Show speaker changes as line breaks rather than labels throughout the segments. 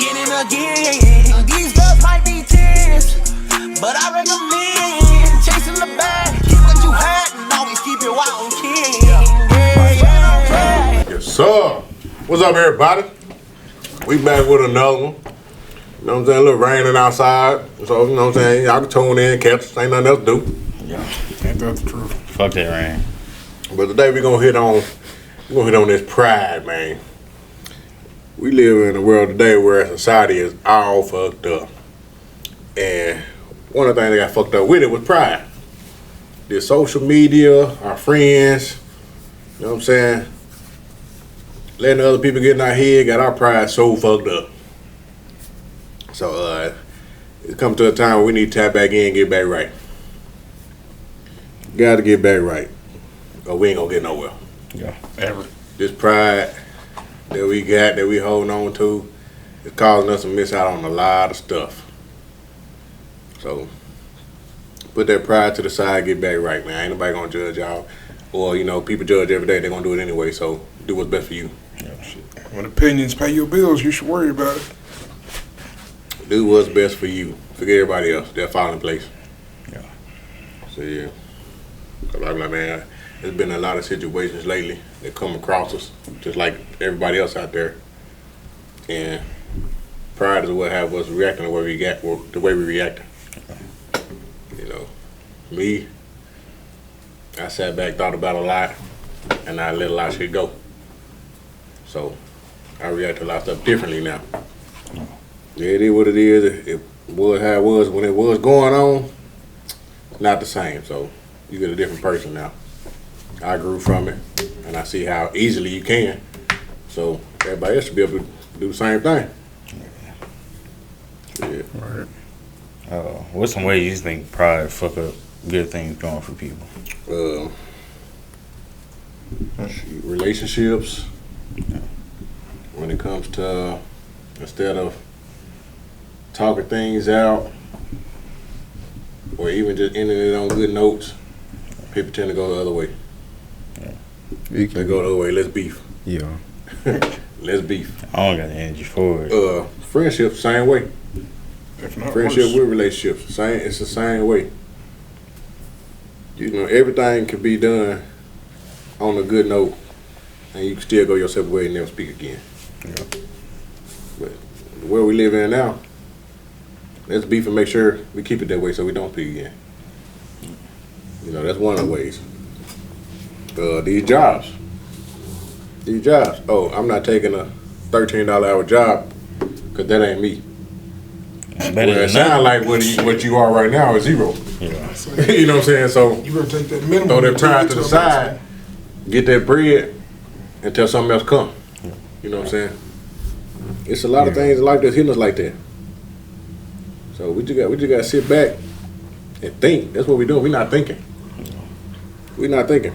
again and again. These girls might be 10s, but I recommend chasing the bag. Keep what you had and always keep it wild and king.
Yes, sir. What's up, everybody? We back with another one. You know what I'm saying? A little raining outside. So, you know what I'm saying? Y'all can tune in, catch us. Ain't nothing else to do.
Yeah, ain't that the truth? Fuck that rain.
But today we're gonna hit on this pride, man. We live in a world today where society is all fucked up. And one of the things that got fucked up with it was pride. The social media, our friends, you know what I'm saying? Letting other people get in our head got our pride so fucked up. So it's come to a time where we need to tap back in and get back right. Gotta get back right. Or we ain't gonna get nowhere.
Yeah, ever.
This pride that we got, that we holding on to, is causing us to miss out on a lot of stuff. So put that pride to the side, get back right, man. Ain't nobody gonna judge y'all. Or, you know, people judge every day, they're gonna do it anyway, so do what's best for you.
Yeah, shit. When opinions pay your bills, you should worry about it.
Do what's best for you. Forget everybody else. They'll fall in place.
Yeah.
So, yeah. Cause I'm like, man, there's been a lot of situations lately that come across us, just like everybody else out there. And pride is what have us reacting the way we reacting. You know, me, I sat back, thought about a lot, and I let a lot of shit go. So I react to a lot of stuff differently now. Yeah, it is what it is. It was how it was when it was going on. It's not the same. So you get a different person now. I grew from it, and I see how easily you can. So everybody else should be able to do the same thing. Yeah.
Right. What's some ways you think pride fuck up good things going for people?
Relationships. When it comes to instead of talking things out, or even just ending it on good notes, people tend to go the other way. They go the other way. Let's beef.
Yeah.
Let's beef.
I don't got the energy for it.
Friendships, same way.
If not
Friendship
worse.
with relationships, it's the same way. You know, everything can be done on a good note, and you can still go your separate way and never speak again.
Yeah.
But the world we live in now, let's beef and make sure we keep it that way so we don't speak again. You know, that's one of the ways. These jobs. Oh, I'm not taking a $13 hour job because that ain't me.
Better
Well, it sounds like what you are right now is zero.
Yeah.
You know what I'm saying? So
You better take that minimum.
throw that pride
and
to the
take it
side, get that bread, until something else come. You know what I'm saying? It's a lot of things in life that's hitting us like that. So we just got to sit back and think. That's what we're doing. We're not thinking. We're not thinking.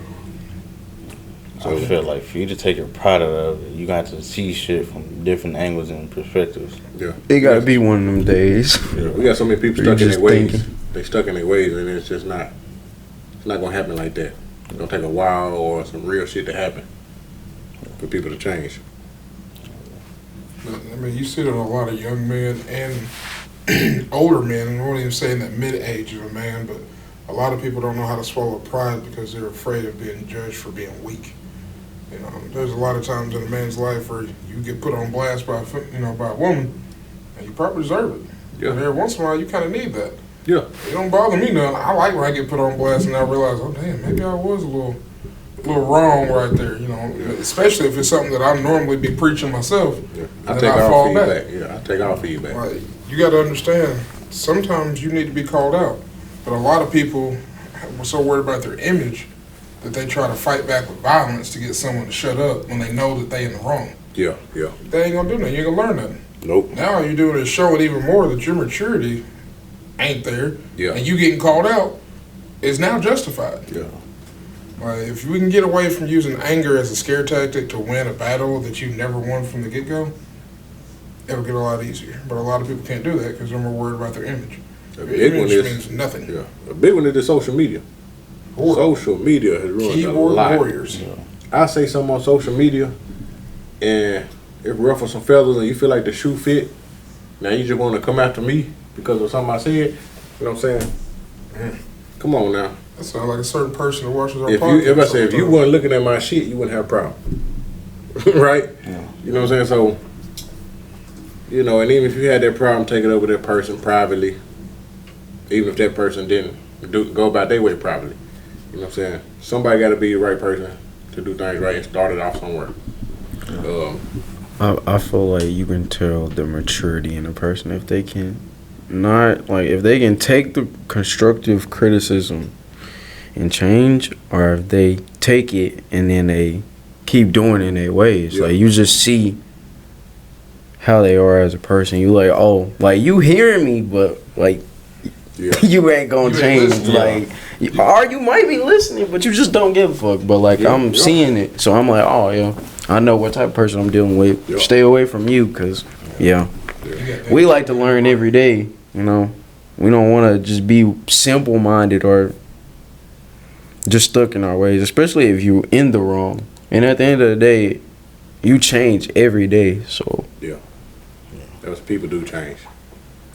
I feel like for you to take your pride out of it, you got to see shit from different angles and perspectives.
Yeah.
It gotta be one of them days.
Yeah. We got so many people
You're
stuck in
just
their ways.
thinking.
They stuck in their ways, and it's just not. It's not gonna happen like that. It's gonna take a while or some real shit to happen for people to change.
I mean, you see it in a lot of young men and older men, and I won't even say in that mid-age of a man, but a lot of people don't know how to swallow pride because they're afraid of being judged for being weak. You know, there's a lot of times in a man's life where you get put on blast by by a woman, and you probably deserve it.
Yeah.
And every once in a while, you kind of need that.
Yeah.
It don't bother me none. I like when I get put on blast and I realize, oh damn, maybe I was a little wrong right there. You know, especially if it's something that I normally be preaching myself.
Yeah.
And
I
then
take
I
all
fall
feedback.
back.
Yeah, I take all feedback.
Like, you got to understand, sometimes you need to be called out. But a lot of people were so worried about their image that they try to fight back with violence to get someone to shut up when they know that they in the wrong.
Yeah, yeah.
They ain't gonna do nothing. You ain't gonna learn nothing.
Nope.
Now all you're doing is showing even more that your maturity ain't there.
Yeah.
And you getting called out is now justified.
Yeah.
If we can get away from using anger as a scare tactic to win a battle that you never won from the get-go, it'll get a lot easier. But a lot of people can't do that because they're more worried about their image.
A
Their
big one
image
is
means nothing.
Yeah. A big one is the social media. Social media has ruined a
Keyboard
lot.
warriors.
Yeah.
I say something on social media, and it ruffles some feathers, and you feel like the shoe fit, Now you just want to come after me because of something I said. You know what I'm saying? Come on now.
That sounds like a certain person that watches our
If I say if you weren't looking at my shit, you wouldn't have a problem, right?
Yeah.
You know what I'm saying? So, you know, and even if you had that problem, take it over that person privately. Even if that person didn't go about their way properly, you know what I'm saying? Somebody got to be the right person to do things right and start it off somewhere.
I feel like you can tell the maturity in a person if they can if they can take the constructive criticism and change, or if they take it and then they keep doing it in their ways.
Yeah.
Like, you just see how they are as a person. You like, oh, like, you hearing me, but like,
Yeah.
you ain't gonna
You ain't
change.
listening.
Like, or you might be listening, but you just don't give a fuck. But like,
Yeah,
I'm
yeah.
seeing it, so I'm like, oh yeah, I know what type of person I'm dealing with.
Yeah.
Stay away from you, cause yeah, we like to learn every day. You know, we don't want to just be simple-minded or just stuck in our ways, especially if you're in the wrong. And at the end of the day, you change every day. So
Those people do change.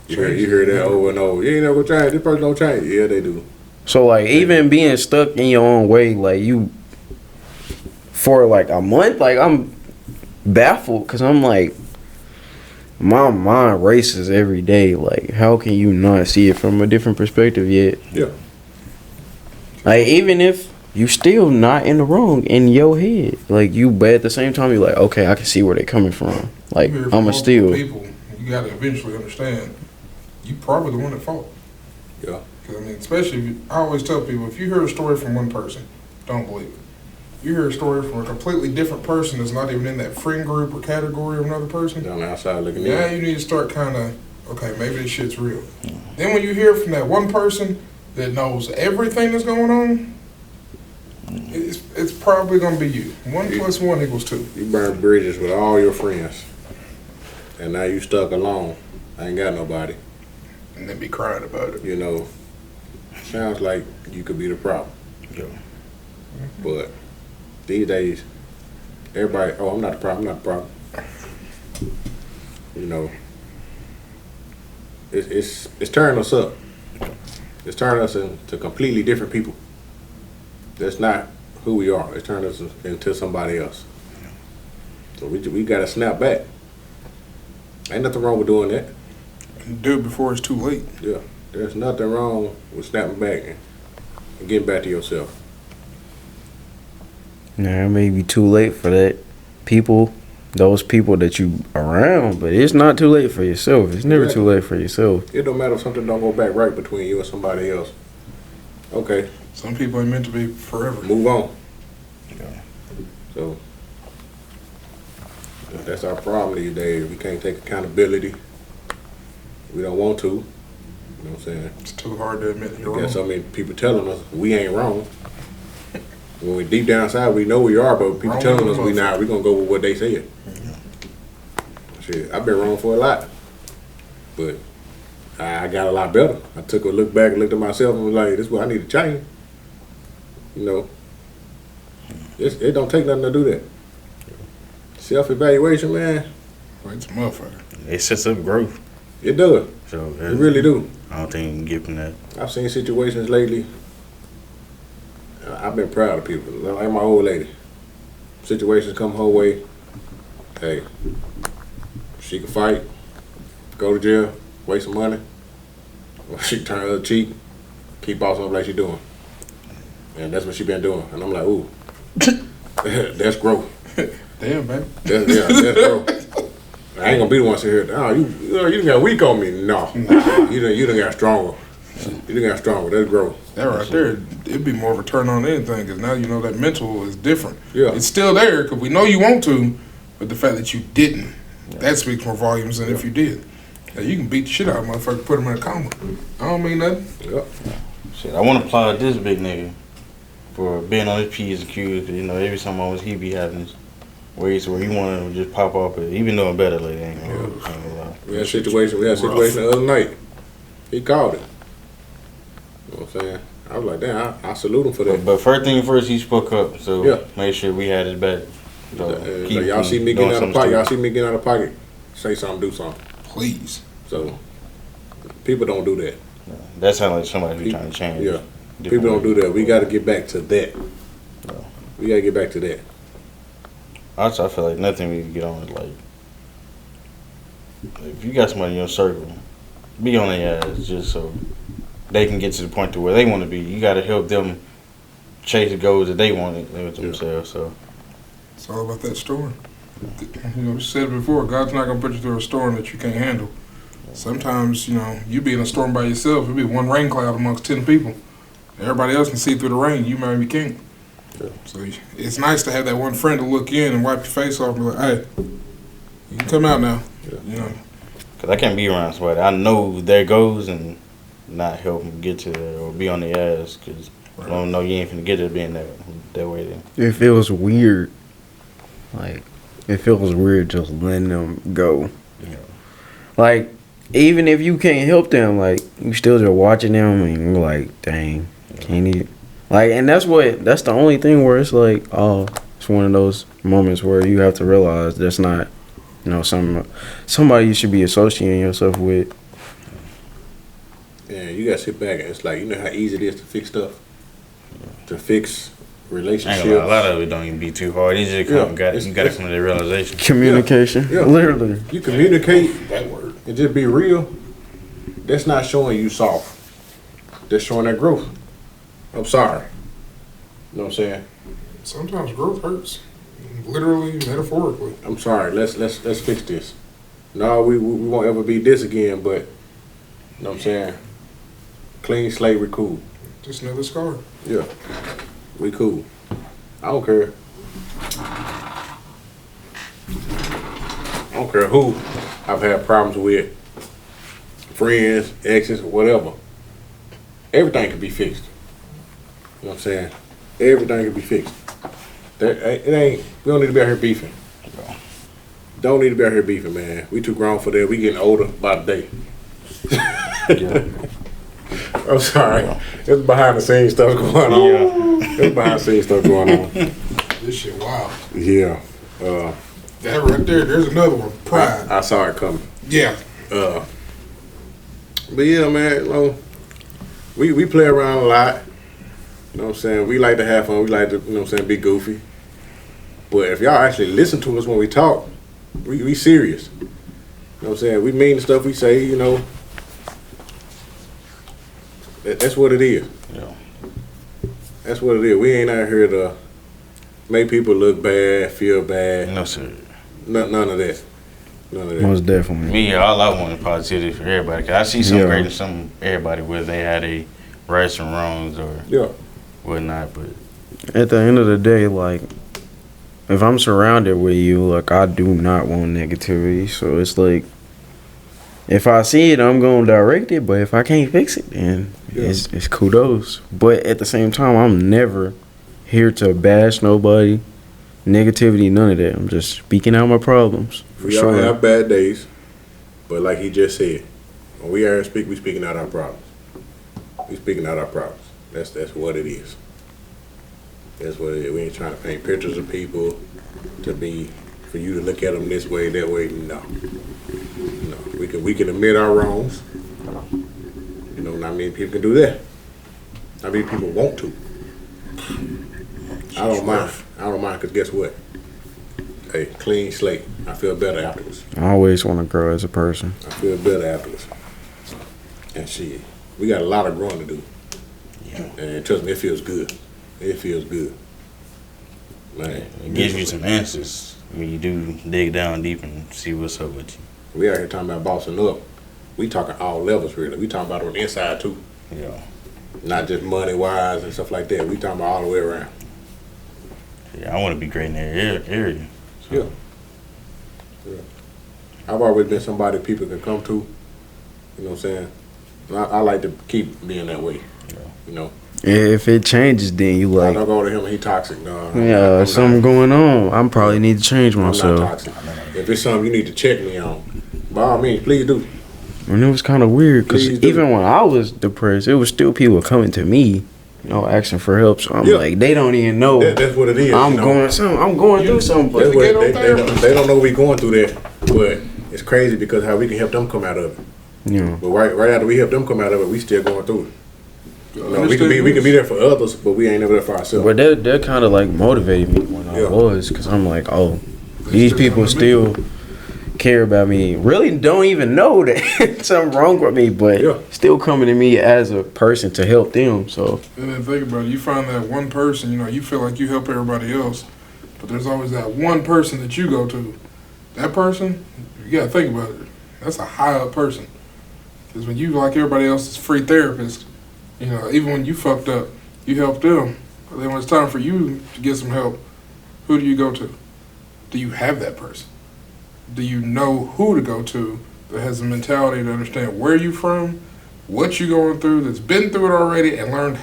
You hear that over and over. You ain't never gonna change. This person don't change. Yeah, they do.
So like, even being stuck in your own way, like, you for like a month, like, I'm baffled because I'm like, my mind races every day. Like, how can you not see it from a different perspective yet?
Yeah.
Like, even if you still not in the wrong in your head, like, but at the same time, you're like, okay, I can see where they're coming from. Like,
You hear from
I'ma
multiple
still.
people, you got to eventually understand, you probably the one at fault.
Yeah.
'Cause, I mean, especially, I always tell people, if you hear a story from one person, don't believe it. You hear a story from a completely different person that's not even in that friend group or category of another person,
Down the outside looking
now
in.
you need to start kind of, okay, maybe this shit's real. Then when you hear from that one person that knows everything that's going on, it's probably going to be you. 1 + 1 = 2.
You burn bridges with all your friends, and now you stuck alone. I ain't got nobody.
And then be crying about it.
You know, sounds like you could be the problem.
Yeah.
But these days, everybody, oh, I'm not the problem. I'm not the problem. You know, it's turning us up. It's turning us into completely different people. That's not who we are. It's turning us into somebody else. So we got to snap back. Ain't nothing wrong with doing that.
Do it before it's too late.
Yeah, there's nothing wrong with snapping back and getting back to yourself.
Nah, it may be too late for that. Those people that you around, but it's not too late for yourself. It's never too late for yourself.
It don't matter if something don't go back right between you and somebody else. Okay,
Some people ain't meant to be forever.
move on.
Yeah.
So that's our problem these days. We can't take accountability. We don't want to. You know what I'm saying?
It's too hard to admit you're
We got
wrong.
so many people telling us we ain't wrong. When we deep down inside, we know we are, but people
Wrong
telling
with
us
the
we not. We gonna go with what they said. Shit, I've been wrong for a lot, but I got a lot better. I took a look back, looked at myself, and was like, "This is what I need to change." You know, it don't take nothing to do that. Self-evaluation, man,
It's a motherfucker.
It sets up growth.
it does.
So
It really do.
I don't think you can give them that.
I've seen situations lately. I've been proud of people, like my old lady. Situations come her way. Hey, she can fight, go to jail, waste some money. Or she can turn the other cheek, keep bossing up like she doing. And that's what she been doing. And I'm like, ooh, that's growth.
Damn, baby.
That's growth. I ain't gonna be the one sitting here. Oh, you done got weak on me. No, you done got stronger. You done got stronger. That's growth.
That right there, it'd be more of a turn on anything because now you know that mental is different.
Yeah.
It's still there because we know you want to, but the fact that you didn't, that speaks more volumes than if you did. Now, you can beat the shit out of a motherfucker, put him in a coma. I don't mean nothing.
Yep.
Shit, I want to applaud this big nigga for being on his P's and Q's. You know, every time almost he be having ways where he want to just pop off. But he been doing better lately. Ain't gonna lie.
We had a situation the other night. He called it. You know what I'm saying? I was like, damn, I salute him for that.
But first thing first, he spoke up. So
Yeah.
make sure we had his back. So
Like, y'all see me getting out of pocket. Y'all see me getting out of pocket. Say something, do something.
Please.
So people don't do that.
That sounds like somebody who's trying to change.
Yeah. People don't do that. We got to get back to that. We got to get back to that.
Also, I feel like nothing we can get on is like, if you got somebody in your circle, be on their ass just so they can get to the point to where they want to be. You got to help them chase the goals that they want with themselves. So
It's all about that storm. You know, we said it before, God's not going to put you through a storm that you can't handle. Sometimes, you know, you be in a storm by yourself, it'll be one rain cloud amongst 10 people. Everybody else can see through the rain, you maybe can't.
Yeah.
So it's nice to have that one friend to look in and wipe your face off and be like, hey, you can come out now. You know.
because I can't be around somebody I know their goals and not help them get to there or be on their ass because I don't know you ain't finna get there being that way then.
It feels weird. Like, it feels weird just letting them go.
Yeah.
Like, even if you can't help them, like, you still just watching them and you're like, dang, can't you? Like, and that's the only thing where it's like, oh, it's one of those moments where you have to realize that's not, you know, somebody you should be associating yourself with.
And you got to sit back and it's like, you know how easy it is to fix stuff? To fix
I
relationships.
ain't gonna lie, a lot of it don't even be too hard. You just you got to come to the realization.
Communication.
Yeah.
Literally.
You communicate
That word.
and just be real. That's not showing you soft. That's showing that growth. I'm sorry. You know what I'm saying?
Sometimes growth hurts. Literally, metaphorically.
I'm sorry. Let's fix this. No, we won't ever be this again, but you know what I'm saying? Clean slate, we cool.
Just another scar.
Yeah. We cool. I don't care. I don't care who I've had problems with. Friends, exes, whatever. Everything can be fixed. You know what I'm saying? Everything can be fixed. It ain't. We don't need to be out here beefing. Don't need to be out here beefing, man. We too grown for that. We getting older by the day. I'm sorry. There's behind the scenes stuff going on. There's behind the scenes stuff going on.
This shit wild.
Yeah.
That right there, there's another one. Pride.
I saw it coming.
Yeah.
But yeah, man, you know, we play around a lot. You know what I'm saying? We like to have fun. We like to, you know what I'm saying, be goofy. But if y'all actually listen to us when we talk, we serious. You know what I'm saying? We mean the stuff we say, you know. That's what it is.
Yeah.
That's what it is. We ain't out here to make people look bad, feel bad.
No, sir.
None of that. None of that.
Most definitely.
Me, all I want is positivity for everybody. Cause I see some great in some everybody where they had a rights and wrongs or
Yeah.
whatnot. But
At the end of the day, like, if I'm surrounded with you, like, I do not want negativity. So it's like, if I see it, I'm going to direct it. But if I can't fix it, then it's kudos. But at the same time, I'm never here to bash nobody, negativity, none of that. I'm just speaking out my problems.
We all have bad days, but like he just said, when we are we speaking out our problems. We speaking out our problems. That's what it is. That's what it is. We ain't trying to paint pictures of people for you to look at them this way, that way. No. We can admit our wrongs. You know, not many people can do that. Not many people want to. I don't mind. I don't mind because guess what? Hey, clean slate. I feel better afterwards.
I always want to grow as a person.
I feel better afterwards. And shit, we got a lot of growing to do.
yeah,
And trust me, it feels good. It feels good. Man,
it gives you some answers when you do dig down deep and see what's up with you.
We out here talking about bossing up. We talking all levels really. We talking about on the inside too.
Yeah.
Not just money wise and stuff like that. We talking about all the way around.
Yeah, I want to be great in that area. So,
Yeah. I've always been somebody people can come to. You know what I'm saying? I like to keep being that way. You know?
If it changes, then you
I
like,
don't go to him and he toxic. No,
yeah, something going on. I probably need to change
I'm not
myself.
toxic. If it's something you need to check me on, by all means, please do.
And it was kind of weird because
Please do.
even when I was depressed, it was still people coming to me, you know, asking for help. So I'm
Yeah.
like, they don't even know
That's what it is.
I'm
you know?
going through something.
That's
But
what they don't know we going through that, but it's crazy because how we can help them come out of it.
Yeah.
But right after we help them come out of it, we still going through it. You know, we
Understand
can be
this.
there for others, but we ain't never there for ourselves.
But that kind of like motivated me when I
Yeah.
was, because I'm like, oh,
They
these
still
people
come to me.
still care about me. Really don't even know that something wrong with me, but
Yeah.
still coming to me as a person to help them. So
And then think about it. You find that one person, you feel like you help everybody else, but there's always that one person that you go to. That person, you got to think about it. That's a high up person. Because when you like everybody else's free therapist, even when you fucked up, you helped them. But then when it's time for you to get some help, who do you go to? Do you have that person? Do you know who to go to that has the mentality to understand where you from, what you going through, that's been through it already, and learned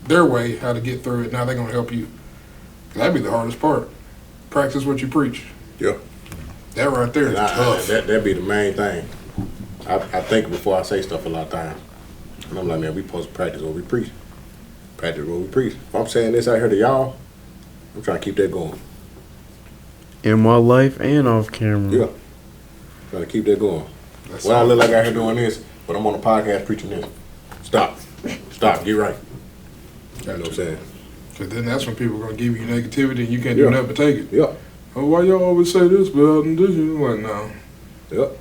their way how to get through it? Now they're going to help you. That'd be the hardest part. Practice what you preach.
Yeah.
That right there is tough.
That'd be the main thing. I think before I say stuff a lot of times. And I'm like, man, we supposed to practice what we preach. Practice what we preach. If I'm saying this out here to y'all, I'm trying to keep that going.
in my life and off camera.
Yeah. Trying to keep that going.
That's
Well, I
all.
look like out here doing this, but I'm on a podcast preaching this. Stop. Get right. You know what I'm saying?
Because then that's when people are going to give you negativity and you can't
Yeah.
do nothing but take it.
Yeah.
Oh, why y'all always say this about and this? You're like, no.
Yep.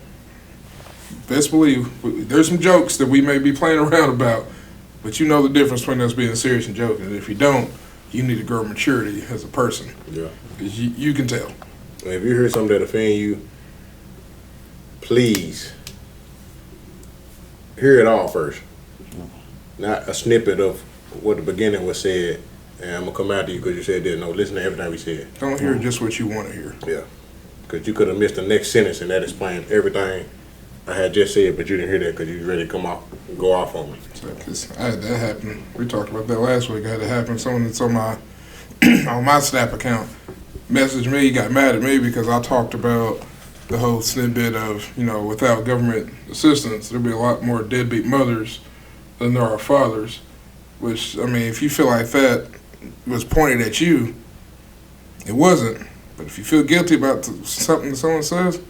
Best believe, there's some jokes that we may be playing around about, but you know the difference between us being serious and joking. And if you don't, you need to grow maturity as a person.
Yeah.
Because you can tell.
And if you hear something that offend you, please hear it all first. Not a snippet of what the beginning was said, and I'm going to come after you because you said that. No, listen to everything we said.
Don't hear just what you want to hear.
Yeah. Because you could have missed the next sentence and that explained everything I had just said, but you didn't hear that because you was ready to go off on me.
Because I had that happen. We talked about that last week. I had it happen. Someone that's on my on my Snap account messaged me, got mad at me because I talked about the whole snippet of, without government assistance, there'd be a lot more deadbeat mothers than there are fathers. Which, I mean, if you feel like that was pointed at you, it wasn't. But if you feel guilty about something that someone says,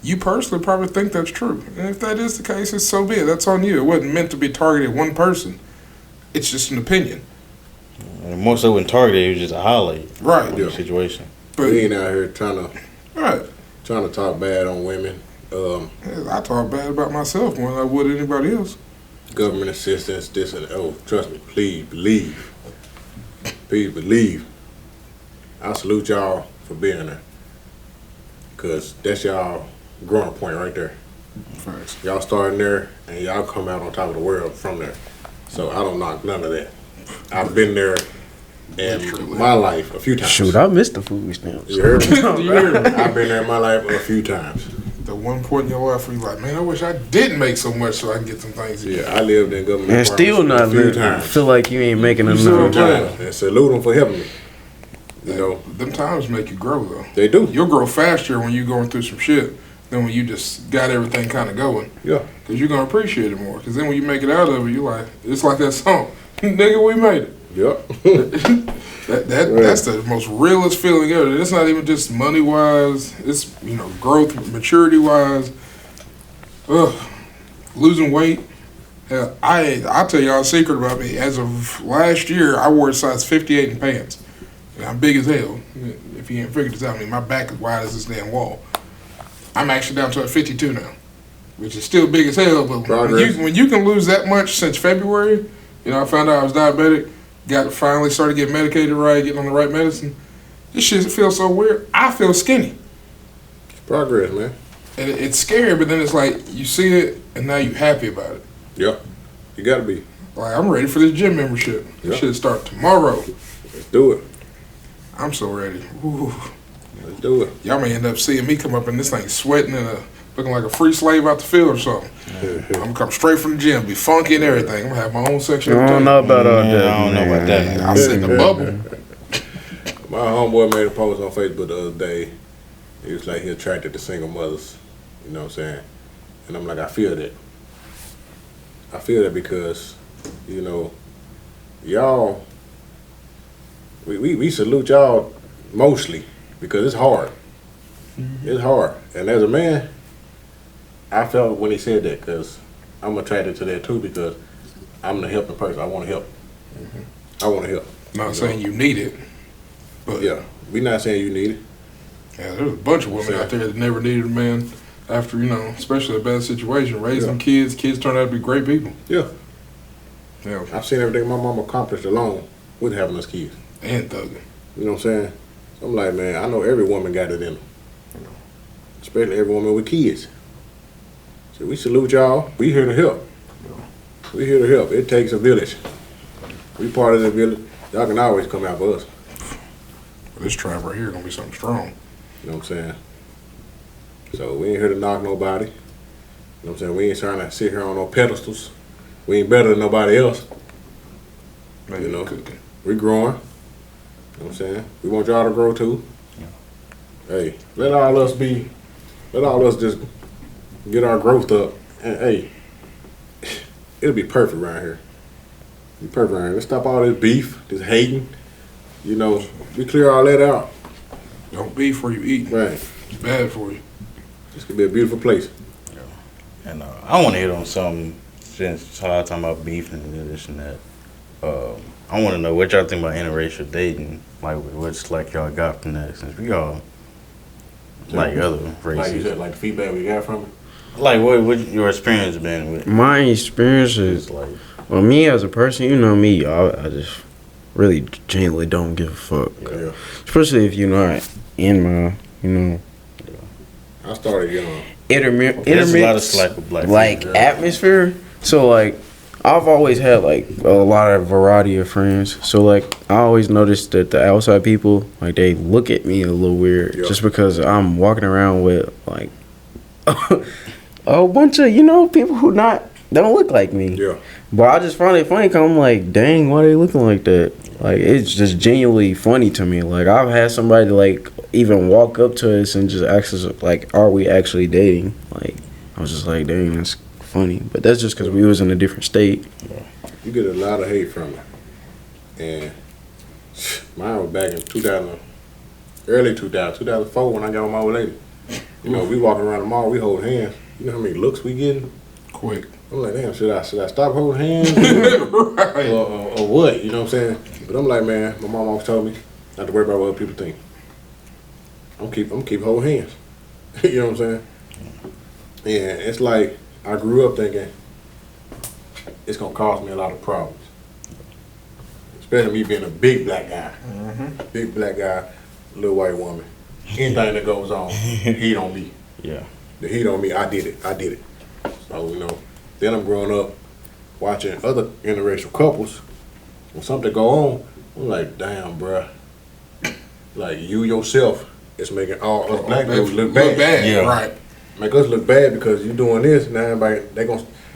you personally probably think that's true. And if that is the case, it's so be it. That's on you. It wasn't meant to be targeted at one person. It's just an opinion.
And more so when targeted, it was just a highlight
Right.
of the situation.
But,
We ain't out here trying
right.
to talk bad on women.
I talk bad about myself more than I would anybody else.
Government assistance, this and oh, trust me, please believe. Please believe. I salute y'all for being there. Because that's y'all growing point right there.
Facts.
Y'all starting there and y'all come out on top of the world from there. So I don't knock none of that. I've been there in my life a few times.
Shoot, I missed the food stamps.
You heard me?
You hear me?
I've been there in my life a few times.
The one point in your life where you're like, man, I wish I didn't make so much so I can get some things.
Yeah, I lived in government
And still
departments
not
a few
living.
times.
Feel like you ain't making
You still
enough.
playing.
And salute them for helping me. You know,
Them times make you grow, though.
they do.
You'll grow faster when you're going through some shit than when you just got everything kind of going.
Yeah.
Because you're going to appreciate it more. Because then when you make it out of it, you're like, it's like that song. Nigga, we made it.
Yep.
That's the most realest feeling ever. It's not even just money wise. It's growth, maturity wise. Losing weight. Hell, I'll tell y'all a secret about me. As of last year, I wore a size 58 in pants. And I'm big as hell. If you ain't figured this out, I mean my back is wide as this damn wall. I'm actually down to a 52 now, which is still big as hell. But
Progress.
when you can lose that much since February, I found out I was diabetic. Finally started getting medicated right, getting on the right medicine. This shit feels so weird. I feel skinny.
It's progress, man.
And it's scary, but then it's like you see it and now you happy about it.
Yep. You gotta be.
Like, I'm ready for this gym membership. This
Yep.
shit start tomorrow.
Let's do it.
I'm so ready. Ooh.
Let's do it.
Y'all may end up seeing me come up in this thing sweating and looking like a free slave out the field or something. I'm gonna come straight from the gym, be funky and everything. I'm gonna have my own section.
I
of the
don't
gym.
know about all
Man,
that.
I don't know about that.
I'll sit in the bubble.
My homeboy made a post on Facebook the other day. He was like he attracted to single mothers. You know what I'm saying? And I'm like, I feel that. I feel that because, y'all, we salute y'all mostly because it's hard. It's hard. And as a man, I felt when he said that because I'm attracted to that too because I'm the helping person. I want to help. I want to help.
Not saying you need it, but
Yeah, we not saying you need it.
yeah, there's a bunch of women out there that never needed a man after, especially a bad situation, raising kids. Kids turn out to be great people.
Yeah,
Yeah,
I've seen everything my mama accomplished alone with having us kids.
and thugging.
You know what I'm saying? So I'm like, man, I know every woman got it in them. Especially every woman with kids. So we salute y'all. We here to help. We here to help. It takes a village. We part of the village. Y'all can always come out for us.
This tribe right here gonna be something strong.
You know what I'm saying? So we ain't here to knock nobody. You know what I'm saying? We ain't trying to sit here on no pedestals. We ain't better than nobody else.
Maybe
You know.
cooking.
We growing. You know what I'm saying? We want y'all to grow too. Hey, let all us just get our growth up. And hey, it'll be perfect around here. Be perfect around here. Let's stop all this beef, this hating. You know, we clear all that out.
Don't beef before you eat.
Right.
It's bad for you.
This could be a beautiful place.
And I want to hit on something since y'all talking about beef and this and that. I want to know what y'all think about interracial dating. Like, what's like y'all got from that? Since we all like other races.
Like you said, like the feedback we got from it.
Like, what your experience been with?
My experience is,
Like,
well, me as a person, you know me, I just really genuinely don't give a fuck.
Yeah.
Especially if you're not in my,
I started young.
there's a lot of slack with black
like
people.
atmosphere. So like I've always had like a lot of variety of friends. So like I always noticed that the outside people, like, they look at me a little weird
Yeah.
just because I'm walking around with like a whole bunch of people who don't look like me.
Yeah.
But I just find it funny because I'm like, dang, why they looking like that? Like, it's just genuinely funny to me. Like, I've had somebody like even walk up to us and just ask us like, are we actually dating? Like, I was just like, dang, that's funny. But that's just because we was in a different state.
You get a lot of hate from it. And mine was back in 2000, early 2004 when I got with my old lady. You know, we walking around the mall, we hold hands. You know how many looks we getting?
Quick.
I'm like, damn, should I stop holding hands
Right.
or what? You know what I'm saying? But I'm like, man, my mom always told me not to worry about what other people think. I'm keep holding hands. You know what I'm saying? And it's like I grew up thinking it's gonna cause me a lot of problems. Especially me being a big black guy. Big black guy, little white woman. Anything that goes on, heat on me.
Yeah.
The heat on me, I did it. So, then I'm growing up watching other interracial couples. When something go on, I'm like, damn, bruh. Like, you yourself is making all us black dudes look bad.
Yeah.
Right.
Make us look bad because you doing this. Now everybody,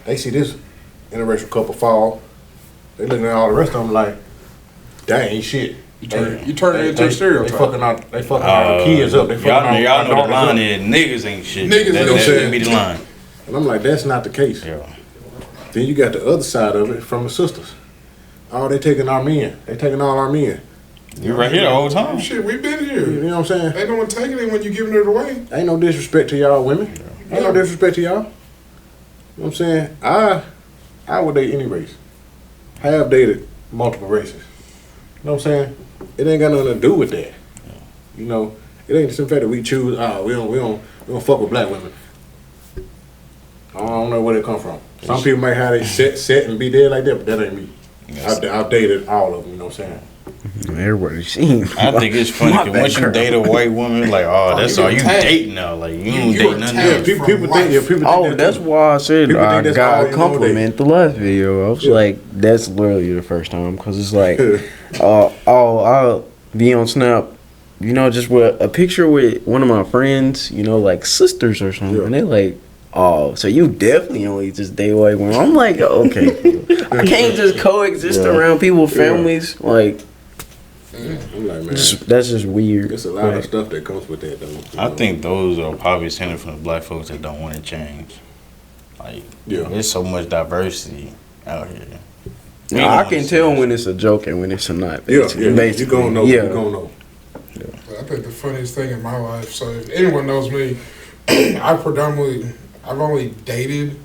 they see this interracial couple fall. They looking at all the rest of them like, dang, shit.
You turn it into a stereotype.
They fucking our kids up. They fucking
Y'all know the
our
line
daughters up.
is niggas ain't shit.
Niggas
that,
ain't
that
shit.
be the line.
And I'm like, that's not the case.
Yeah.
Then you got the other side of it from the sisters. Oh, they taking our men. They taking all our men.
You right here the whole time.
Shit, we've been
You
here.
know what I'm saying?
Ain't no one taking it when you giving it away.
Ain't no disrespect to y'all women. Ain't no disrespect to y'all. You know what I'm saying? I would date any race. I have dated multiple races. You know what I'm saying? It ain't got nothing to do with that. You know, it ain't just the fact that we choose. We don't fuck with black women. I don't know where they come from. Some people might have they set and be dead like that, but that ain't me.
Yes.
I've dated all of them. You know what I'm saying?
Everybody's seen.
I think it's funny
My
because once you
bad,
date a white woman, like, that's
you
all you
attacked.
dating now. Like, you don't
you
date nothing
attacked.
else.
People think.
Oh, that's why I said
People
I
think that's
got
all
a
you know
compliment the last video. I was
Yeah.
like, that's literally the first time because it's like, I'll be on Snap, just with a picture with one of my friends, like sisters or something,
Yeah.
and they like, oh, so you definitely only just date white women. I'm like, okay, I can't just coexist around people's families, like.
I'm like, man,
That's just weird.
it's a lot of stuff that comes with that, though. You
I
know?
think those are probably stemming from the black folks that don't want to change. Like,
Yeah.
there's so much diversity out here. We
I
don't
can
wanna
tell
see
when it's a joke and when it's a not.
Yeah,
Basically.
you gonna know.
Yeah.
You gonna know.
I think the funniest thing in my life, so if anyone knows me, I've only dated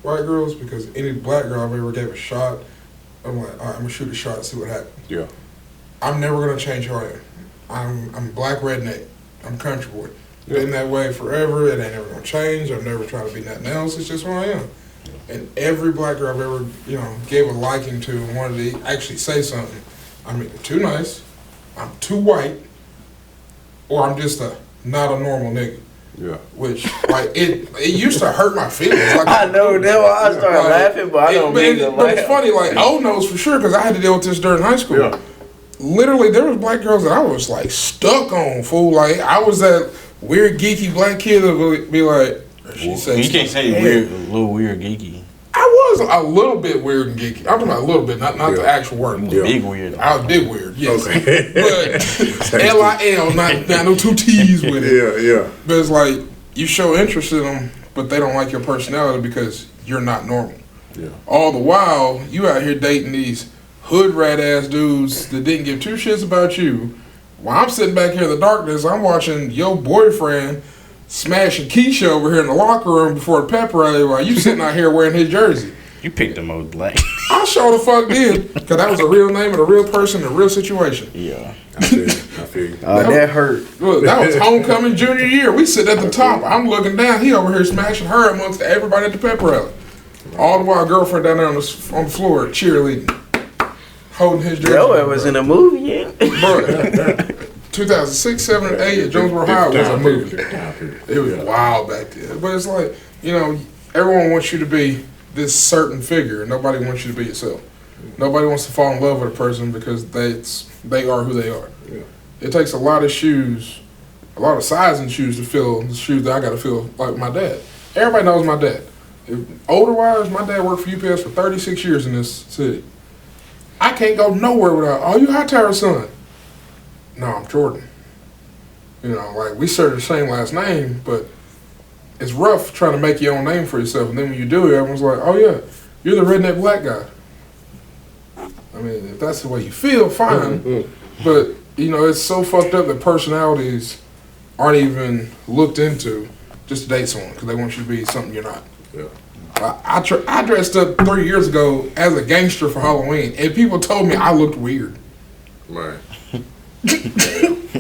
white girls because any black girl I've ever gave a shot, I'm like, all right, I'm gonna shoot a shot and see what happens.
Yeah.
I'm never gonna change who I am. I'm black redneck. I'm country boy. Been that way forever. It ain't ever gonna change. I'm never trying to be nothing else. It's just who I am. And every black girl I've ever, gave a liking to and wanted to actually say something, I'm either too nice, I'm too white, or I'm just not a normal nigga.
Yeah.
Which, like, it used to hurt my feelings. Like,
I know, that's why I started laughing, but I don't mean to
But it's funny, like, O knows for sure, because I had to deal with this during high school.
Yeah.
Literally, there was black girls that I was, like, stuck on, fool. Like, I was that weird, geeky black kid that would be like,
You can't say weird, a little weird geeky.
I was a little bit weird and geeky. I'm talking about a little bit, not the actual word.
Yeah. Big weird.
I was big weird, yes.
Okay.
But L-I-L, not no two T's with it.
Yeah.
But it's like, you show interest in them, but they don't like your personality because you're not normal.
Yeah.
All the while, you out here dating these hood rat ass dudes that didn't give two shits about you. While I'm sitting back here in the darkness, I'm watching your boyfriend smashing Keisha over here in the locker room before the pep rally while you sitting out here wearing his jersey.
You picked the most black.
I sure the fuck did, because that was a real name and a real person and a real situation.
Yeah.
I feel you.
that hurt.
Look, that was homecoming junior year. We sit at the top. I'm looking down. He over here smashing her amongst everybody at the pep rally. All the while, girlfriend down there on the floor cheerleading, holding his jersey.
Yo, it was in a movie, yeah.
Bro, 2006, 7, and 8 at Jonesboro High was a movie. It was wild back then. But it's like, everyone wants you to be this certain figure. Nobody wants you to be yourself. Nobody wants to fall in love with a person because they are who they are.
Yeah.
It takes a lot of shoes, a lot of size in shoes to fill the shoes that I got to fill like my dad. Everybody knows my dad. Older wise, my dad worked for UPS for 36 years in this city. I can't go nowhere without, oh, you Hightower's son. No, I'm Jordan. Like, we share the same last name, but it's rough trying to make your own name for yourself. And then when you do it, everyone's like, oh, yeah, you're the redneck black guy. I mean, if that's the way you feel, fine.
Mm-hmm.
But, it's so fucked up that personalities aren't even looked into just to date someone because they want you to be something you're not.
Yeah.
I dressed up 3 years ago as a gangster for Halloween, and people told me I looked weird.
Right.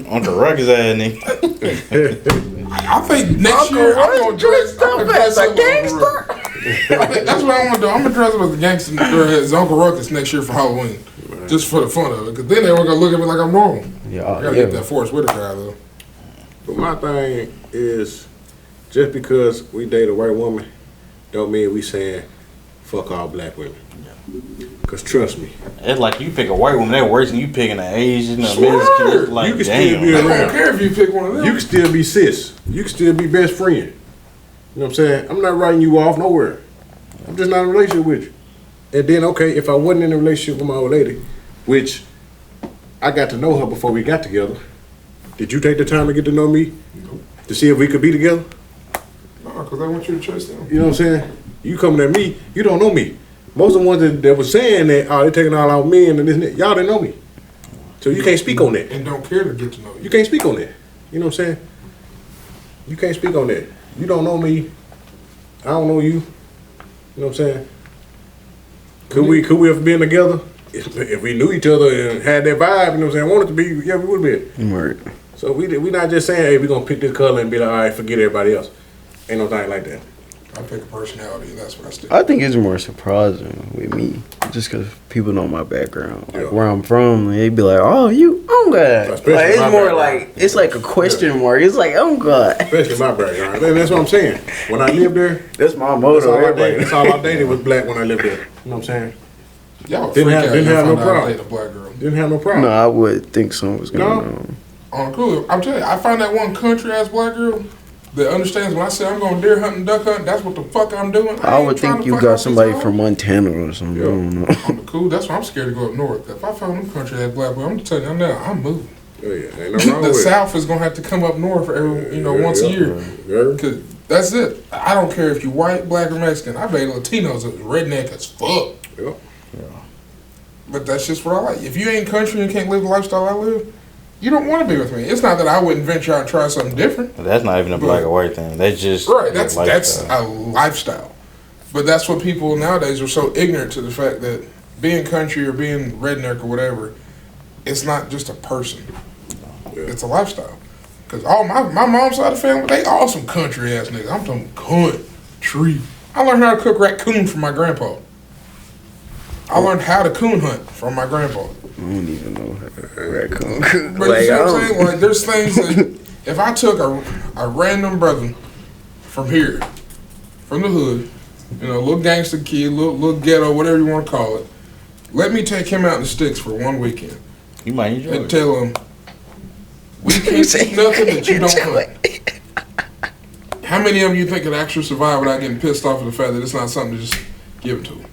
Uncle Ruckus ass nigga.
I think next year I'm gonna dress up as a gangster. That's what I want to do. I'm gonna dress up as a gangster or as Uncle Ruckus next year for Halloween, just for the fun of it. Because then they're gonna look at me like I'm normal. I gotta get that Forrest Whitaker guy though.
But my thing is, just because we date a white woman, don't mean we saying fuck all black women. Cause trust me,
It's like you pick a white woman, that's worse than you picking an Asian or
Swear.
Mexican. It's like,
You can
damn.
still be
I
around.
don't care if you pick one of them.
you can still be sis. You can still be best friend. You know what I'm saying? I'm not writing you off nowhere. I'm just not in a relationship with you. And then, okay, if I wasn't in a relationship with my old lady, which I got to know her before we got together, did you take the time to get to know me?
Nope.
To see if we could be together?
No, because I want you to trust them.
You know what I'm saying? You coming at me, you don't know me. Most of the ones that were saying that, oh, they're taking all our men and this and that, y'all didn't know me. So you can't speak on that.
And don't care to get to know you.
You can't speak on that. You know what I'm saying? You can't speak on that. You don't know me. I don't know you. You know what I'm saying? Could we have been together? If we knew each other and had that vibe, you know what I'm saying, wanted to be, yeah, we would have been.
Right.
So we not just saying, hey, we're going to pick this color and be like, all right, forget everybody else. Ain't no thing like that.
I pick a personality, and that's what I stick.
I think it's more surprising with me, just because people know my background, like
Yeah.
where I'm from. They be like, "Oh, you, oh God!"
Especially
Like, it's
my
more
background.
like it's like a question mark. It's like, "Oh God."
Especially my background. And that's what I'm saying. When I lived there,
That's my
that's
motto.
all I
Everybody.
dated. That's all I dated was black when I lived there. You know what I'm saying?
Y'all
Didn't
freak
have-
out.
didn't
Y'all
have no
found out I
problem.
dated a black girl.
Didn't have no problem.
No, I would think something was going on.
On the cool, I'm telling you, I find that one country ass black girl that understands when I say I'm going deer hunting, duck hunting, that's what the fuck I'm doing.
I
ain't
would
trying
think
to
you
fuck
got
off
somebody
these
from
hoes.
Montana or something. I don't know.
On the cool, that's why I'm scared to go up north. If I found them country ass black boy, I'm telling you now, I'm moving.
Oh, yeah. Ain't no wrong
The
with it.
South is gonna have to come up north for every, once a year.
Yeah.
Cause that's it. I don't care if you white, black, or Mexican. I bet Latinos are redneck as fuck.
Yeah.
But that's just what I like. If you ain't country and can't live the lifestyle I live, you don't want to be with me. It's not that I wouldn't venture out and try something different.
That's not even a black or white thing. That's just
Right, that's
lifestyle.
a lifestyle. But that's what people nowadays are so ignorant to the fact that being country or being redneck or whatever, it's not just a person. It's a lifestyle. Because all my mom's side of the family, they all some country ass niggas. I'm talking country. I learned how to cook raccoon from my grandpa. I learned how to coon hunt from my grandpa.
I don't even know how to raccoon cook.
But you see what I'm saying? Like, there's things that if I took a random brother from here, from the hood, you know, little gangster kid, little ghetto, whatever you want to call it, let me take him out in the sticks for one weekend.
You might enjoy
And
it.
tell him, we can't eat nothing that you don't hunt. How many of them you think could actually survive without getting pissed off at the fact that it's not something to just give it to them?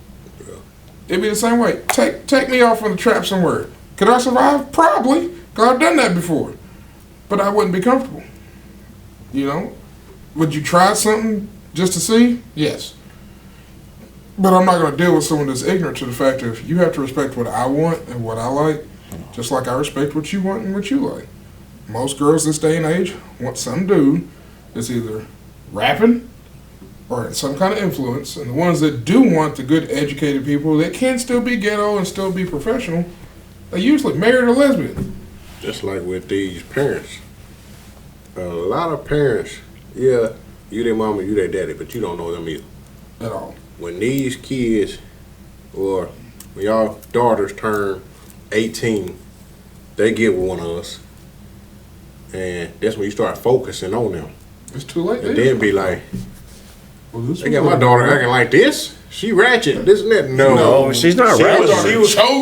It'd be the same way. Take me off on the trap somewhere. Could I survive? Probably, because I've done that before. But I wouldn't be comfortable. You know? Would you try something just to see? Yes. But I'm not going to deal with someone that's ignorant to the fact that you have to respect what I want and what I like, just like I respect what you want and what you like. Most girls this day and age want some dude that's either rapping or some kind of influence. And the ones that do want the good educated people that can still be ghetto and still be professional, they usually married a lesbian.
Just like with these parents. A lot of parents, yeah, you their mama, you their daddy, but you don't know them either.
At all.
When these kids, or when y'all daughters turn 18, they get with one of us. And that's when you start focusing on them.
It's too late.
And then be like,
Well, this
they
was
got my
a-
daughter acting like this. She ratchet, this and that. No,
No, she's not ratchet.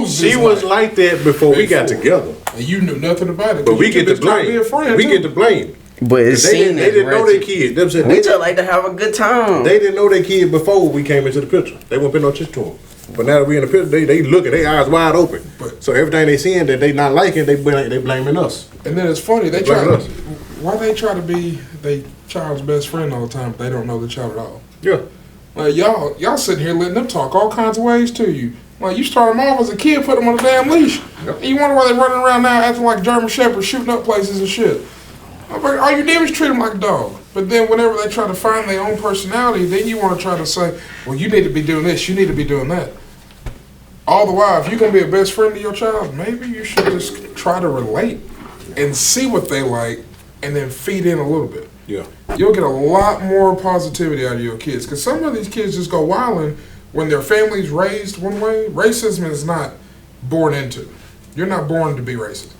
She was like that before we got together.
And you knew nothing about it.
But we get the
to be a
blame.
friend,
We
too.
get the blame.
But it's
They
seen
they didn't know their kid. Them said
We
they,
just like to have a good time.
they didn't know their kid before we came into the picture. They wouldn't pay no attention to them. But now that we in the picture, they looking, their eyes wide open.
But-
So everything they seeing that they not liking, they blaming us.
And then it's funny, they
Blame
try.
us.
Why they try to be their child's best friend all the time, but they don't know the child at all.
Yeah.
Like y'all sitting here letting them talk all kinds of ways to you. Like you start them off as a kid, put them on a damn leash.
Yep.
And you wonder why they running around now acting like German shepherds, shooting up places and shit. I'm like, all you did was treat them like a dog. But then whenever they try to find their own personality, then you want to try to say, well, you need to be doing this, you need to be doing that. All the while, if you're going to be a best friend to your child, maybe you should just try to relate and see what they like and then feed in a little bit.
Yeah.
You'll get a lot more positivity out of your kids. Because some of these kids just go wilding when their family's raised one way. Racism is not born into. You're not born to be racist.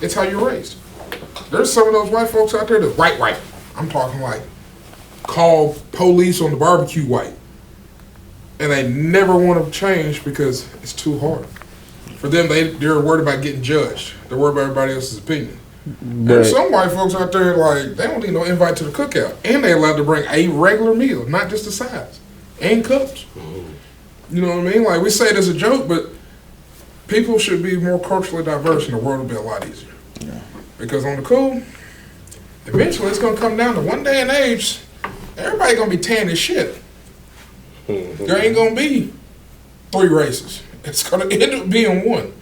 It's how you're raised. There's some of those white folks out there that white. I'm talking like call police on the barbecue white. And they never want to change because it's too hard. For them, they're worried about getting judged. They're worried about everybody else's opinion. There's some white folks out there like they don't need no invite to the cookout, and they're allowed to bring a regular meal, not just the sides, and cups. You know what I mean? Like we say it as a joke, but people should be more culturally diverse, and the world will be a lot easier. Yeah. Because on the cool, eventually it's gonna come down to one day and age, everybody gonna be tan as shit. There ain't gonna be 3 races. It's gonna end up being one.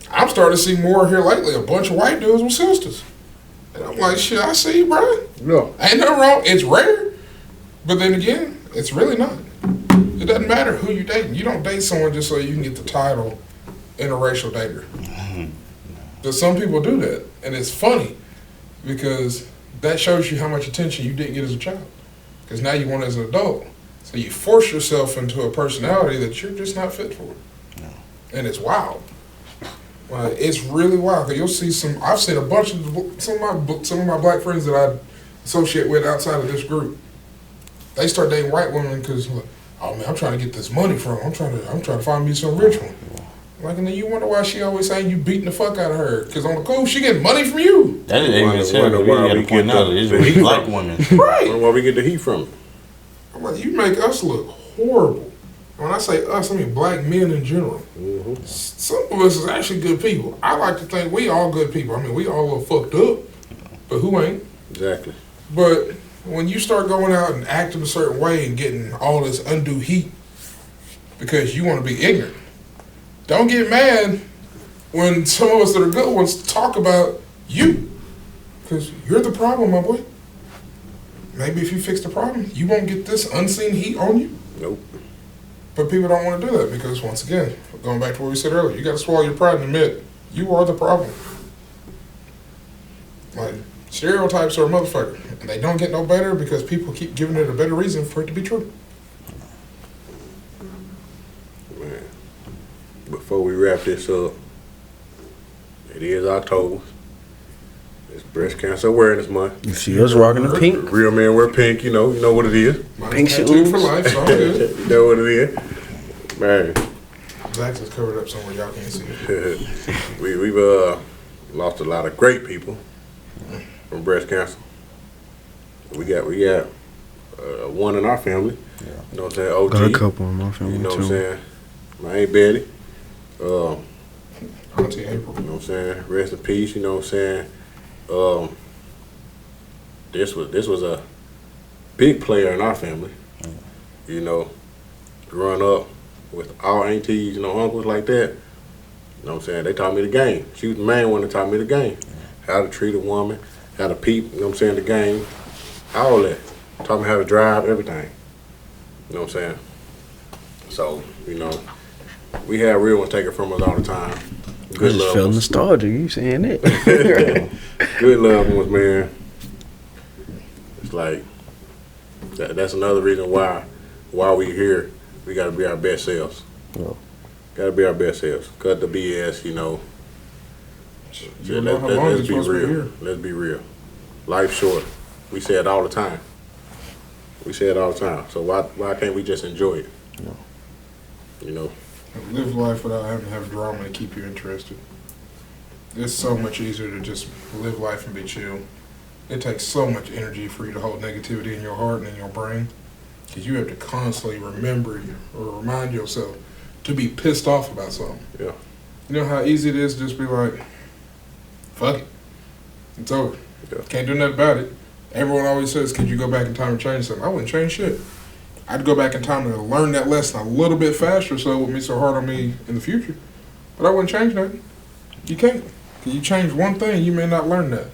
I'm starting to see more here lately, a bunch of white dudes with sisters. And I'm like, shit, I see you, bro.
No.
Ain't nothing wrong. It's rare. But then again, it's really not. It doesn't matter who you dating. You don't date someone just so you can get the title interracial dater. But some people do that. And it's funny because that shows you how much attention you didn't get as a child. Because now you want it as an adult. So you force yourself into a personality that you're just not fit for. And it's wild. It's really wild. 'Cause you'll see some. I've seen a bunch of some of my black friends that I associate with outside of this group. They start dating white women because, oh man, I'm trying to get this money from. I'm trying to find me some rich one. Like, and then you wonder why she always saying you beating the fuck out of her. Because on the cool, she getting money from you.
That is ignorant as hell.
Wonder
We
why
got
we
to point
get
out
the
it's
heat
black
from.
women.
Right.
Where we get the heat from?
I'm like, you make us look horrible. When I say us, I mean black men in general.
Mm-hmm.
Some of us is actually good people. I like to think we all good people. I mean, we all a little fucked up, but who ain't?
Exactly.
But when you start going out and acting a certain way and getting all this undue heat because you want to be ignorant, don't get mad when some of us that are good ones talk about you. Because you're the problem, my boy. Maybe if you fix the problem, you won't get this unseen heat on you.
Nope.
But people don't want to do that because, once again, going back to what we said earlier, you got to swallow your pride and admit you are the problem. Like, stereotypes are a motherfucker. And they don't get no better because people keep giving it a better reason for it to be true.
Man. Before we wrap this up, it is October. It's Breast Cancer Awareness Month.
You see us rocking the pink.
Real men wear pink, you know what it is.
Mine's tattooed for life, so I'm good.
You know what it is. Man.
Black's is covered up somewhere y'all can't see it.
We've lost a lot of great people from breast cancer. We got one in our family.
Yeah.
You know what I'm saying? OG.
Got a couple in my family
You know what I'm
too.
saying? My Aunt Betty.
Auntie April.
You know what I'm saying? Rest in peace. You know what I'm saying? This was a big player in our family. You know, growing up with all aunties, you know, uncles like that. You know what I'm saying? They taught me the game. She was the main one that taught me the game. How to treat a woman, how to peep, you know what I'm saying, the game. All that. Taught me how to drive, everything. You know what I'm saying? So, you know, we had real ones taken from us all the time.
I
Good
just
loved
felt
ones.
nostalgic. You saying that?
Good loved ones, man. It's like, that's another reason why we here, we got to be our best selves.
Yeah.
Got to be our best selves. Cut the BS, you know.
You don't know how long
Let's
it's
be
supposed to be
real.
here.
Let's be real. Life's short. We say it all the time. So why can't we just enjoy it?
No.
You know.
Live life without having to have drama to keep you interested. It's so much easier to just live life and be chill. It takes so much energy for you to hold negativity in your heart and in your brain. Because you have to constantly remember or remind yourself to be pissed off about something.
Yeah.
You know how easy it is to just be like, fuck it. It's over.
Yeah.
Can't do nothing about it. Everyone always says, could you go back in time and change something? I wouldn't change shit. I'd go back in time to learn that lesson a little bit faster so it wouldn't be so hard on me in the future. But I wouldn't change nothing. You can't. Because you change one thing, you may not learn that.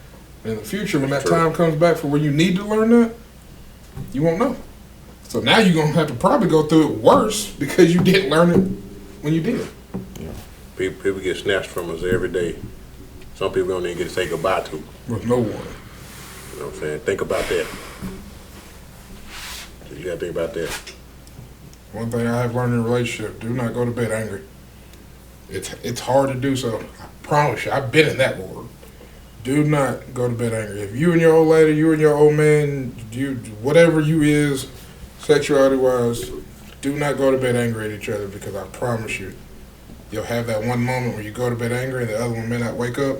In the future, when that
True.
time comes back for when you need to learn that, you won't know. So now you're going to have to probably go through it worse because you didn't learn it when you did.
People get snatched from us every day. Some people don't even get to say goodbye to.
With no one.
You know what I'm saying? Think about that. So you got to think about that.
One thing I have learned in a relationship, do not go to bed angry. It's hard to do so. I promise you, I've been in that world. Do not go to bed angry. If you and your old lady, you and your old man, you whatever you is, sexuality-wise, do not go to bed angry at each other because I promise you, you'll have that one moment where you go to bed angry and the other one may not wake up,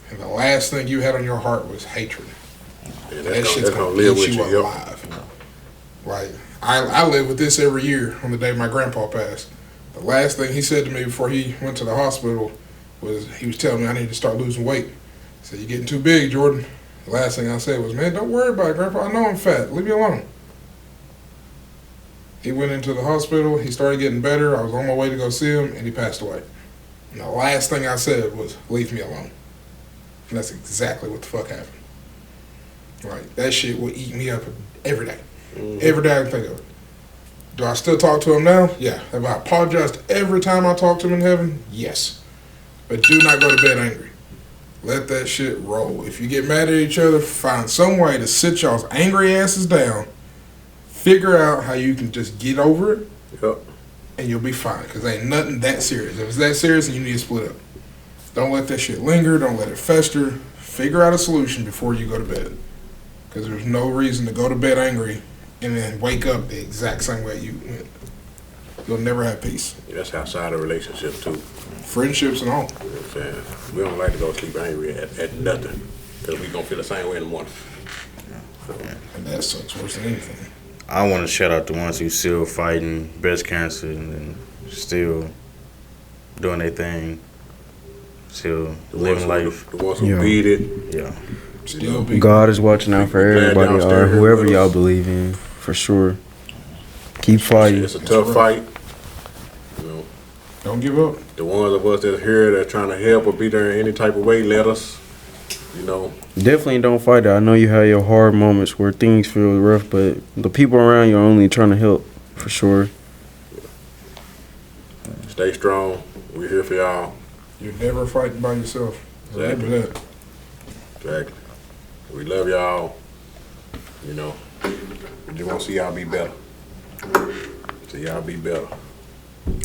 and the last thing you had on your heart was hatred.
Yeah,
That shit's
that's
gonna
live
eat
with
you
you. Yep.
alive. Like, I live with this every year on the day my grandpa passed. The last thing he said to me before he went to the hospital was, he was telling me I need to start losing weight. He said, "You're getting too big, Jordan." The last thing I said was, "Man, don't worry about it, Grandpa. I know I'm fat. Leave me alone." He went into the hospital. He started getting better. I was on my way to go see him, and he passed away. And the last thing I said was, "Leave me alone." And that's exactly what the fuck happened. Like, that shit will eat me up every day. Every day I can think of it. Do I still talk to him now? Yeah. Have I apologized every time I talk to him in heaven? Yes. But do not go to bed angry. Let that shit roll. If you get mad at each other, find some way to sit y'all's angry asses down. Figure out how you can just get over it,
Yep.
and you'll be fine. Because ain't nothing that serious. If it's that serious, then you need to split up. Don't let that shit linger. Don't let it fester. Figure out a solution before you go to bed. Because there's no reason to go to bed angry and then wake up the exact same way you went. You'll never have peace.
That's outside of relationships too.
Friendships and all.
You know what I'm saying? We don't like to go to sleep angry at nothing because we gonna feel the same way in the morning. So,
And that sucks worse than anything.
I want to shout out the ones who still fighting breast cancer and still doing their thing, still living life.
The ones who
Yeah.
beat it.
Yeah.
Still be
God is watching out for
Glad
everybody,
y'all still
or
here
whoever
with
y'all
us.
believe in, for sure. Keep fighting.
It's a tough fight. You know,
Don't give up.
the ones of us that's here that trying to help or be there in any type of way, let us. You know,
Definitely don't fight it. I know you have your hard moments where things feel rough, but the people around you are only trying to help, For sure.
Stay strong. We're here for y'all.
You're never fighting by yourself. Remember that.
Exactly. We love y'all. You know, we just want to see y'all be better. See y'all be better.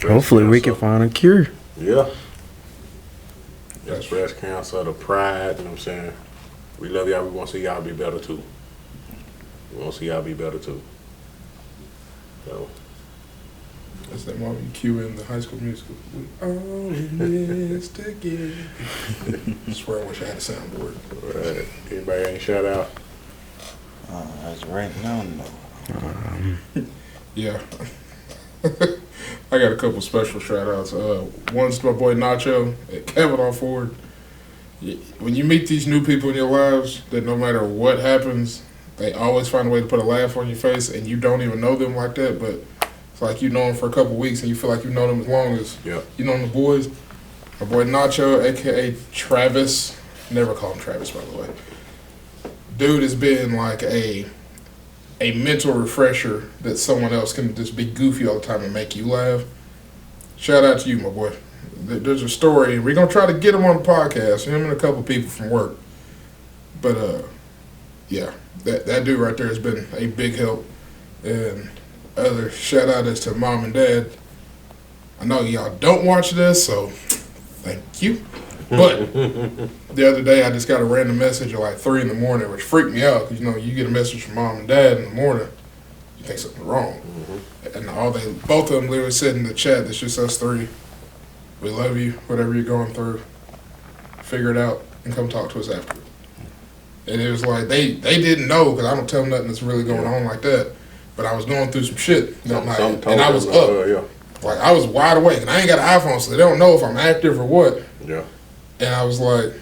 Hopefully we can find a cure.
Yeah. That's breast cancer, the pride, you know what I'm saying? We love y'all. We want to see y'all be better too. We want to see y'all be better too. So,
That's that Marvin Q in the High School Musical. We all in this together. I swear I wish I had a soundboard.
right. Anybody got any shout out?
That's right now, no.
Yeah. I got a couple special shout outs. One's to my boy Nacho at Kavanaugh Ford. When you meet these new people in your lives, that no matter what happens, they always find a way to put a laugh on your face, and you don't even know them like that, but it's like you know them for a couple weeks and you feel like you know them as long as you know the boys. My boy Nacho, aka Travis. Never call him Travis, by the way. Dude has been like a mental refresher that someone else can just be goofy all the time and make you laugh. Shout out to you, my boy. There's a story. We're going to try to get him on the podcast, him and a couple people from work. But, yeah, that dude right there has been a big help. And other shout out is to mom and dad. I know y'all don't watch this, so thank you. But the other day I just got a random message at like 3 in the morning, which freaked me out because, you know, you get a message from mom and dad in the morning, you think something's wrong. And both of them literally said in the chat, it's just us three. We love you, whatever you're going through. Figure it out and come talk to us after. And it was like, they didn't know because I don't tell them nothing that's really going on like that. But I was going through some shit that night, and I was up. Like, I was wide awake, and I ain't got an iPhone, so they don't know if I'm active or what.
Yeah.
And I was like,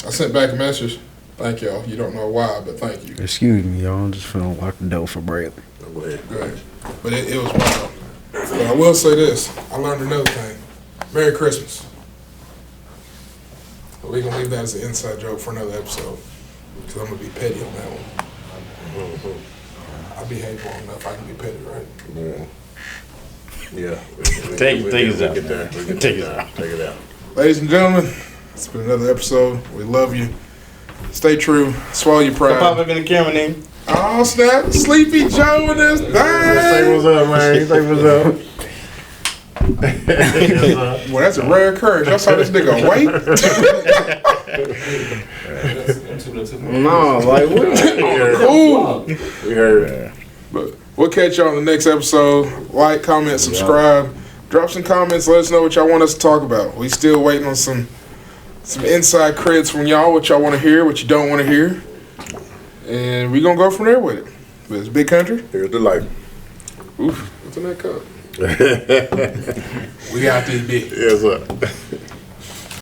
I sent back a message. Thank y'all. You don't know why, but thank you.
Excuse me, y'all. I'm just feeling like the dough for Bradley.
Go ahead.
Go ahead. But it was wild. But I will say this. I learned another thing. Merry Christmas. But we're going to leave that as an inside joke for another episode. Because I'm going to be petty on that one. I behave long enough. I can be petty, right?
Yeah.
Take it out.
Take it out.
Ladies and gentlemen, it's been another episode. We love you. Stay true. Swallow your pride.
Pop up in the camera name.
Oh, snap. Sleepy Joe in this thing.
Say what's up, man. Say what's up.
Well, that's a rare occurrence. Y'all saw this nigga wait?
No, like what?
Cool.
We heard.
But we'll catch y'all on the next episode. Like, comment, subscribe. Drop some comments. Let us know what y'all want us to talk about. We still waiting on some inside creds from y'all, what y'all want to hear, what you don't want to hear. And we going to go from there with it. But it's Big Country.
Here's the life.
Oof. What's in that cup? We out this bitch.
Yes, sir.